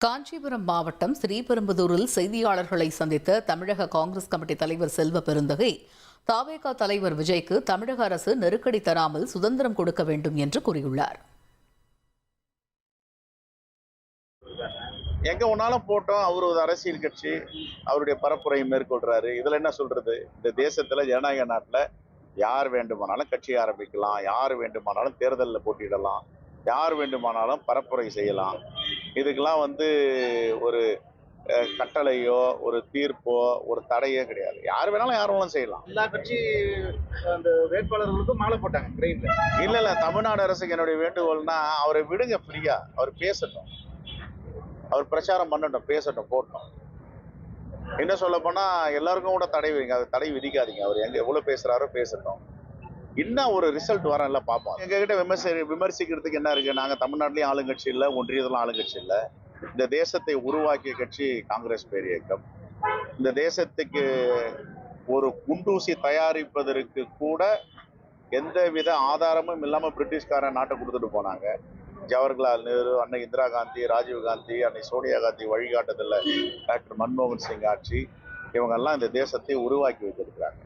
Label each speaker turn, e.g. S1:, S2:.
S1: காஞ்சிபுரம் மாவட்டம் ஸ்ரீபெரும்புதூரில் செய்தியாளர்களை சந்தித்த தமிழக காங்கிரஸ் கமிட்டி தலைவர் செல்வ பெருந்தகை, தவேக தலைவர் விஜய்க்கு தமிழக அரசு நெருக்கடி தராமல் சுதந்திரம் கொடுக்க வேண்டும் என்று கூறியுள்ளார்.
S2: எங்க ஒன்னாலும் போட்டோம். அவர் ஒரு அரசியல் கட்சி, அவருடைய பரப்புரையை மேற்கொள்றாரு. இதுல என்ன சொல்றது? இந்த தேசத்துல ஜனநாயக நாட்டுல யார் வேண்டுமானாலும் கட்சி ஆரம்பிக்கலாம், யார் வேண்டுமானாலும் தேர்தலில் போட்டியிடலாம், யார் வேண்டுமானாலும் பரப்புரை செய்யலாம். இதுக்கெல்லாம் ஒரு கட்டளையோ ஒரு தீர்ப்போ ஒரு தடையோ கிடையாது. யார் வேணாலும் யார் வேணாலும் செய்யலாம்.
S3: எல்லா கட்சி அந்த வேட்பாளர்களுக்கும் மாலை போட்டாங்க ட்ரெயின்ல.
S2: இல்ல தமிழ்நாடு அரசுக்கு என்னுடைய வேண்டுகோள்னா, அவரை விடுங்க ஃப்ரீயா, அவர் பேசட்டும், அவர் பிரச்சாரம் பண்ணட்டும், பேசட்டும், போட்டோம். என்ன சொல்ல போனா எல்லாருக்கும் கூட தடை வைங்க, அது தடை விதிக்காதீங்க. அவர் எங்க எவ்வளவு பேசுறாரோ பேசட்டும். இன்னும் ஒரு ரிசல்ட் வரல பார்ப்போம். எங்க கிட்ட விமர்சிக்கிறதுக்கு என்ன இருக்கு? நாங்க தமிழ்நாட்டிலையும் ஆளுங்கட்சி இல்லை, ஒன்றியத்திலும் ஆளுங்கட்சி இல்லை. இந்த தேசத்தை உருவாக்கிய கட்சி காங்கிரஸ் பேரியக்கம். இந்த தேசத்துக்கு ஒரு குண்டூசி தயாரிப்பதற்கு கூட எந்தவித ஆதாரமும் இல்லாம பிரிட்டிஷ்காரன் நாட்டை கொடுத்துட்டு போனாங்க. ஜவஹர்லால் நேரு, அன்னை இந்திரா காந்தி, ராஜீவ் காந்தி, அன்னை சோனியா காந்தி வழிகாட்டுதல்ல டாக்டர் மன்மோகன் சிங் ஆட்சி, இவங்கெல்லாம் இந்த தேசத்தை உருவாக்கி வைத்திருக்கிறாங்க.